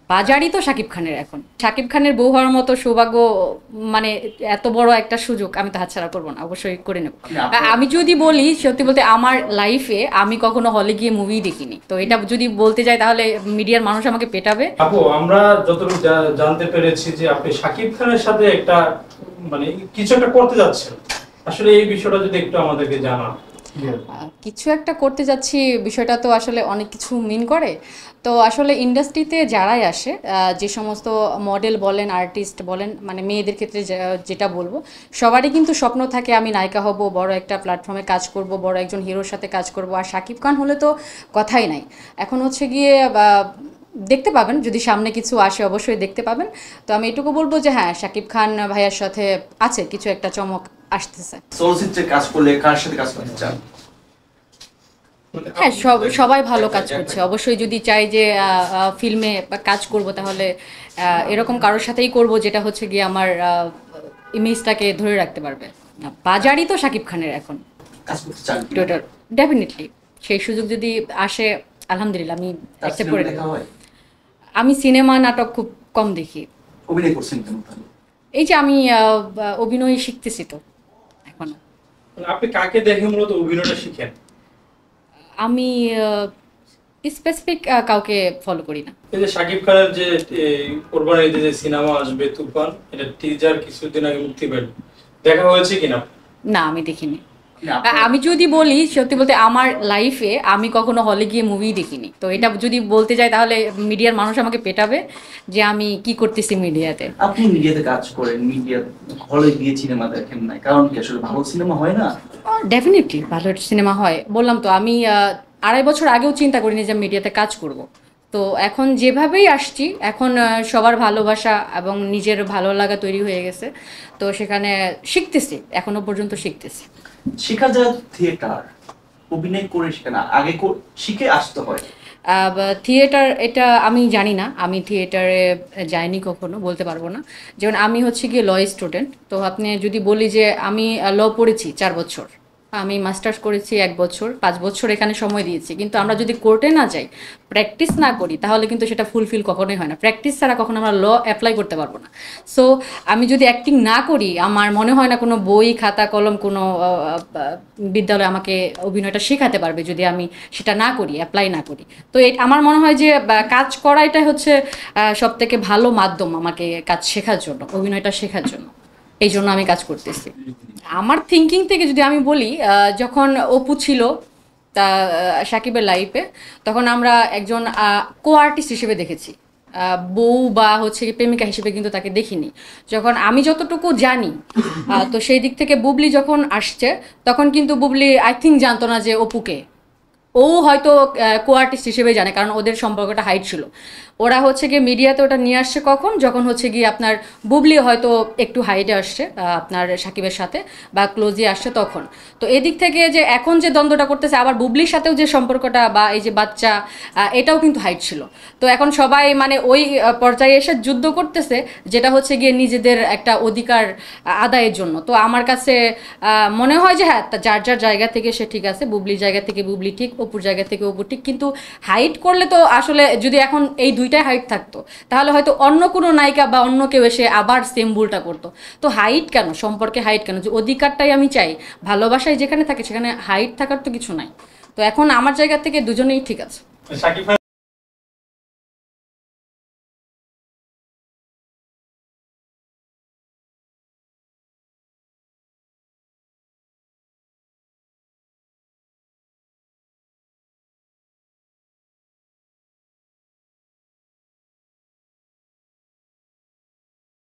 বাজারই তো শাকিব খানের। এখন শাকিব খানের বউ হওয়ার মতো সৌভাগ্য, মানে এত বড় একটা সুযোগ আমি তো হাতছাড়া করবো না, অবশ্যই করে নেব। আমি যদি বলি সত্যি বলতে আমার লাইফে আমি কখনো হলে গিয়ে মুভি দেখিনি, তো এটা যদি বলতে যাই তাহলে মিডিয়ার মানুষ আমাকে পেটাবে। আপু, আমরা যতটুকু জানতে পেরেছি যে আপনি শাকিব খানের সাথে একটা মানে কিছু একটা করতে যাচ্ছেন, আসলে এই বিষয়টা যদি একটু আমাদেরকে জানান। কিছু একটা করতে যাচ্ছি, বিষয়টা তো আসলে অনেক কিছু মিন করে। তো আসলে ইন্ডাস্ট্রিতে যারাই আসে, যে সমস্ত মডেল বলেন, আর্টিস্ট বলেন, মানে মেয়েদের ক্ষেত্রে যেটা বলবো, সবারই কিন্তু স্বপ্ন থাকে আমি নায়িকা হব, বড় একটা প্ল্যাটফর্মে কাজ করব, বড় একজন হিরোর সাথে কাজ করব। আর শাকিব খান হলে তো কথাই নাই। এখন হচ্ছে গিয়ে দেখতে পাবেন, যদি সামনে কিছু আসে অবশ্যই দেখতে পাবেন। তো আমি এটুকু বলবো যে হ্যাঁ, শাকিব খান ভাইয়ার সাথে আছে কিছু একটা চমক আসতেছে। চলচ্চিত্রে কাজ করলে কার সাথে কাজ করতে চান? হ্যাঁ, সবাই ভালো কাজ করছে। অবশ্যই যদি চাই যে ফিল্মে কাজ করব, তাহলে এরকম কারোর সাথেই করব যেটা হচ্ছে গিয়ে আমার ইমেজটাকে ধরে রাখতে পারবে। বাজারই তো শাকিব খানের এখন। কাজ করতে চান? ডেফিনেটলি সেই সুযোগ যদি আসে, আলহামদুলিল্লাহ আমি অ্যাকসেপ্ট করে নেব। হয়? আমি সিনেমা নাটক খুব কম দেখি। অভিনয় করছেন কেন তাহলে? এই যে আমি অভিনয় শিখতেছি তো এখনো। আপনি কাকে দেখে মূলত অভিনয়টা শিখেন? আমি স্পেসিফিক কাউকে ফলো করি না। এই যে শাকিব খানের যে কোরবানির ঈদে যে সিনেমা আসবে তুফান, এটা টিজার কিছুদিন আগে মুক্তি পেল, দেখা হয়েছে কিনা? না, আমি দেখিনি। আমি যদি বলি সত্যি বলতে আমার লাইফে আমি কখনো হলে গিয়ে মুভি দেখিনি, তো এটা যদি বলতে যাই তাহলে মিডিয়ার মানুষ আমাকে পেটাবে যে আমি কি করতেছি মিডিয়াতে। আপনি মিডিয়াতে কাজ করেন, মিডিয়া হলে গিয়ে সিনেমা দেখেন না, কারণ কি আসলে ভালো সিনেমা হয় না? ডেফিনেটলি ভালো সিনেমা হয়, বললাম তো। আমি 2.5 বছর আগেও চিন্তা করিনি যে মিডিয়াতে কাজ করব। তো এখন যেভাবেই আসছি, এখন সবার ভালোবাসা এবং নিজের ভালো লাগা তৈরি হয়ে গেছে। তো সেখানে শিখতেছি, এখনো পর্যন্ত শিখতেছি। শেখার জায়গা থিয়েটার, অভিনয় করে শেখে না, আগে শিখে আসতে হয়। থিয়েটার এটা আমি জানি না, আমি থিয়েটারে যাইনি কখনো, বলতে পারবো না। যেমন আমি হচ্ছে গিয়ে ল স্টুডেন্ট, তো আপনি যদি বলি যে আমি ল পড়েছি 4 বছর, আমি মাস্টার্স করেছি 1 বছর, 5 বছর এখানে সময় দিয়েছি, কিন্তু আমরা যদি কোর্টে না যাই, প্র্যাকটিস না করি, তাহলে কিন্তু সেটা ফুলফিল কখনোই হয় না। প্র্যাকটিস ছাড়া কখনো আমরা ল অ্যাপ্লাই করতে পারবো না। সো আমি যদি অ্যাক্টিং না করি, আমার মনে হয় না কোনো বই খাতা কলম কোনো বিদ্যালয় আমাকে অভিনয়টা শেখাতে পারবে, যদি আমি সেটা না করি, অ্যাপ্লাই না করি। তো আমার মনে হয় যে কাজ করাইটাই হচ্ছে সব থেকে ভালো মাধ্যম আমাকে কাজ শেখার জন্য, অভিনয়টা শেখার জন্য। এই জন্য আমি কাজ করতেছি। আমার থিঙ্কিং থেকে যদি আমি বলি, যখন অপু ছিল তা সাকিবের লাইফে, তখন আমরা একজন কো আর্টিস্ট হিসেবে দেখেছি, বউ বা হচ্ছে কি প্রেমিকা হিসেবে কিন্তু তাকে দেখিনি। যখন আমি যতটুকু জানি, তো সেই দিক থেকে বুবলি যখন আসছে, তখন কিন্তু বুবলি আই থিঙ্ক জানতো না যে অপুকে। ও হয়তো কো আর্টিস্ট হিসেবে জানে, কারণ ওদের সম্পর্কটা হাইট ছিল। ওরা হচ্ছে গিয়ে মিডিয়াতে ওটা নিয়ে আসছে কখন, যখন হচ্ছে গিয়ে আপনার বুবলি হয়তো একটু হাইটে আসছে আপনার সাকিবের সাথে, বা ক্লোজে আসছে তখন। তো এদিক থেকে যে এখন যে দ্বন্দ্বটা করতেছে, আবার বুবলির সাথেও যে সম্পর্কটা বা এই যে বাচ্চা, এটাও কিন্তু হাইট ছিল। তো এখন সবাই মানে ওই পর্যায়ে এসে যুদ্ধ করতেছে, যেটা হচ্ছে গিয়ে নিজেদের একটা অধিকার আদায়ের জন্য। তো আমার কাছে মনে হয় যে হ্যাঁ, যার যার জায়গা থেকে সে ঠিক আছে, বুবলির জায়গা থেকে বুবলি ঠিক, অপুর জায়গা থেকে অপু ঠিক। কিন্তু হাইট করলে তো আসলে যদি এখন এই দুইটাই হাইট থাকতো, তাহলে হয়তো অন্য কোনো নায়িকা বা অন্য কেউ এসে আবার সেম ভুলটা করতো। তো হাইট কেন, সম্পর্কে হাইট কেন? যে অধিকারটাই আমি চাই, ভালোবাসায় যেখানে থাকে সেখানে হাইট থাকার তো কিছু নাই। তো এখন আমার জায়গা থেকে দুজনেই ঠিক আছে। শাকিব